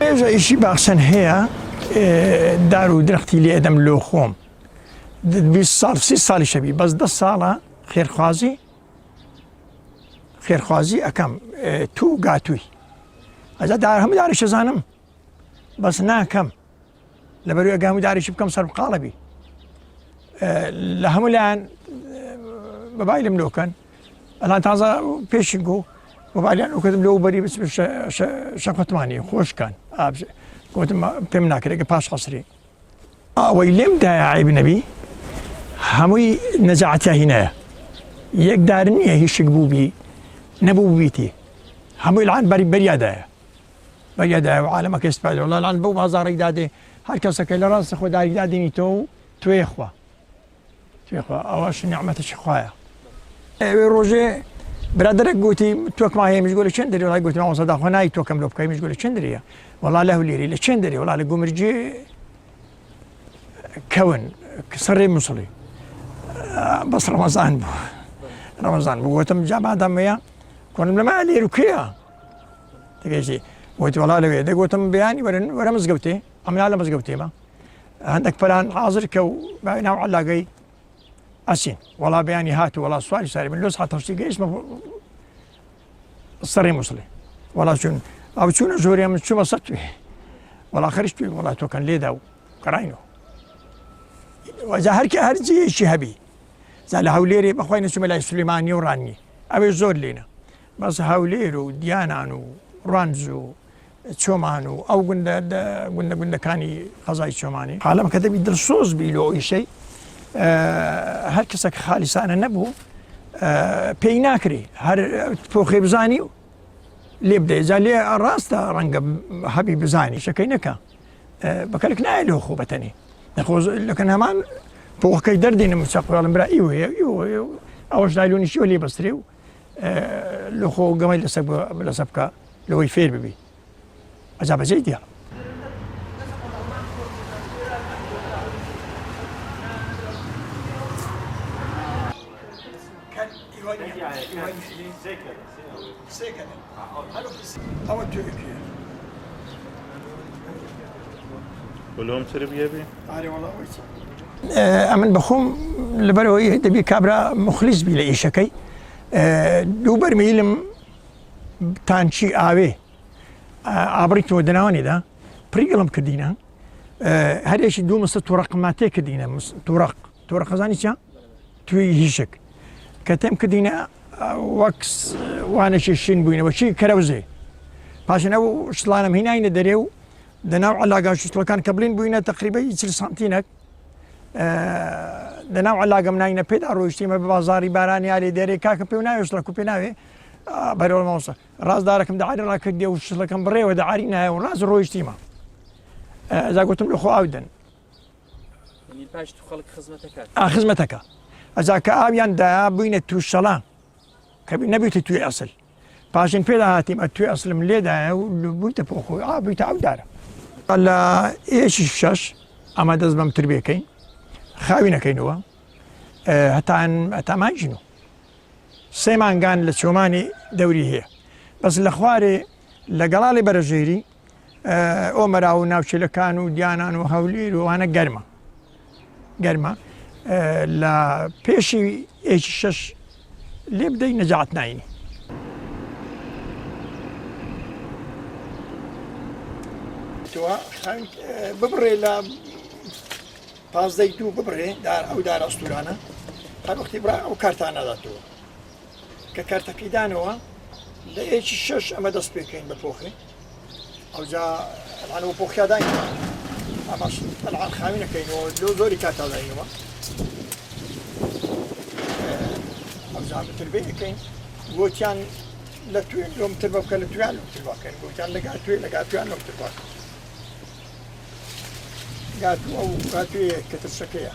ڕێژە ئیشی باخچەن هەیە دار و درەختی لێ ئەدەم لۆ خۆم 20 ساڵ 30 ساڵی شەبی بەس 10 ساڵە خێرخوازی ئەەکەم تو گاتووی ئەجا هەموو داری شەزانم بەس ناکەم لەبەروی ئەگەموو داریشی بکەم سەر بقاڵەبی لە هەموو لایەن بەبای لەم لۆکەن ئەلان تازە پێشی گۆ مۆبایلیان ئەوکەدم لەو بەری شەقەتمانی خۆشکان گوتم پێم ناکرێت پاش قەسری ئەوەی لێم دایە عیب نەبی هەمووی نەجاعەتیا هینایە یەک دار نییە هیچ بووبی نەبوو بیتی هەمووی لەعان بەریادایە و عالەمەکە ئیسپایدە وەڵا لەعان بەو بازاڕێک دادێ هەر کەسەکە لە ڕاستە خۆداری دادێنیتەوە و توێ خوا ئەوەش نیعمەتەشی خوایە ڕۆژێ برادرێک گوتی تۆکما هەیە میش گۆلە چەند دەری وڵای گوتی مامۆستا داخۆ نایی تۆکەم لۆ بکەی میش گۆلە چەند دەریە وەڵا لە هەولێری لە چەند دەری وەڵا لە گومرجێ کەون سەرێ مووسڵی بەس ڕەمەزان بوو گوتم جا مادامەیە کۆنم لەمە لێر و کێیە تێگەیشتی گوتی وەڵا لەوێ دەگوتم بەیانی وەرە مزگەوتێ ئەمنا لە مزگەوتێمە هەندێک پەلان حازر کە و ناو عەلاگەی ئەچین وەڵا بەیانی هاتوو وەڵا سواری ساری من لۆ سەعات هەشتی گەیشتمە سەرێ مووسڵی وەڵا چوون ئەو چوونە زۆریە من چوومە سەر توێ وەڵا خەریش توێ وەڵا تۆکەن لێدا و گەڕاینەوە وەجا هەرجێشی هەبی زا لە هەولێرێ بەخوای نەچوومە لای سولێمانی و ڕانی ئەوێ زۆر لێنە بەس هەولێر و دیانان و ڕانز و چۆمان و ئەو گوندەکانی قەزای چۆمانی عالەمەکە دەبی دڵسۆز بی لۆ ئیشەی هەر کەسێک خالیسانە نەبوو پێی ناکری هەر پۆخێ بزانی و لێ بدەیت جا لێ ڕاستە ڕەنگە هەبی بزانی شەکەی نەکە بەکەلێک نایە لۆ خۆ بەتەنێ لەکەن هەمان پۆخەکەی دەردێنم چاقڵم برا ئیوەیە ئەوەش دایلۆنیشیوە لێ بەسترێ و لە خۆ گەمەی لەسە بکە لەوەی فێر ببی ئەجا بەجێی دیە كلهم تربية بي؟ ئەمن بەخۆم لەبەرەوەی دەبی کابرا مخلیص بی لە ئیشەکەی دوو بەرمیلم تانچی ئاوێ ئابڕیتەوە دەناوانێدا پڕیگەڵم کردینە هەرێکی دوو مستە تووڕەقما تێ کردینە تووڕە خەزانی چا توی هیشک کە تێم کردینە وەک وانەشی شین بووینەوە چی کەرەوزێ پاشان ئەو شڵانم هیناینە دەرێ و دەناو عەلاگا شتوەکان کە بڵین بووینە تەقریبەی 40 سانتینەک دەناو عەلاگەم ناینە پێدا ڕۆیشتیمە بە بازاری بارانی لێ دەرێ کاکە پێ ناوێشتڵە و پێ ناوێ بەرەوە ماوەسە ڕاستدارەکەم دەعاری ڕاکردێ و شڵەکەم بڕێوە دەعاری نایە و ڕاست ڕۆیشتیمە ئەجا گوتم لە خۆ ئاودن خزمەتەکە ئەجا کە ئاویان دایا بووینە توو شەڵا کە نەبیتە توێ ئەسل پاشین پێدا هاتیمە توێ ئەسلم لێدایە و بوویتە پۆخۆی بوویتە ئەودارە لە ئێشی 6 ئەمە دەست بەم تربێکەین خاوی نەکەینەوە هەتا مانجین و 3 مانگان لە چۆمانی دەوری هەیە بەس لە خوارێ لە گەڵاڵی بەرەژێری ئۆمەرا و ناوچەلەکان و دیانان و هەولێر و وانە گەرمە لە پێشی ئێشی 6 لێ بدەی نەجاعەت ناینی ببڕێ لە 15 ببڕێ ئەو دار ئەستورانە هەر وەختی برا ئەو کارتان ناداتەوە کە کارتەکەی دانەوە لە ئێکی 6 ئەمە دەست پێکەین بە پۆخێ ئەوجا ئەڵانەوە پۆخیا داینەوە ئەمەش ئەلعان خاوی نەکەینەوە لۆ زۆری کاتا داینەوە ئەوجا تربێ دەکەین گۆتیان لە توێن لۆم تربە بکە لە تویان لۆم ترباکەین گۆتیان لەگا توێ لەگا تویان لۆم ترباکەن گاتوو ئەو گاتوویە کە ترسەکەیە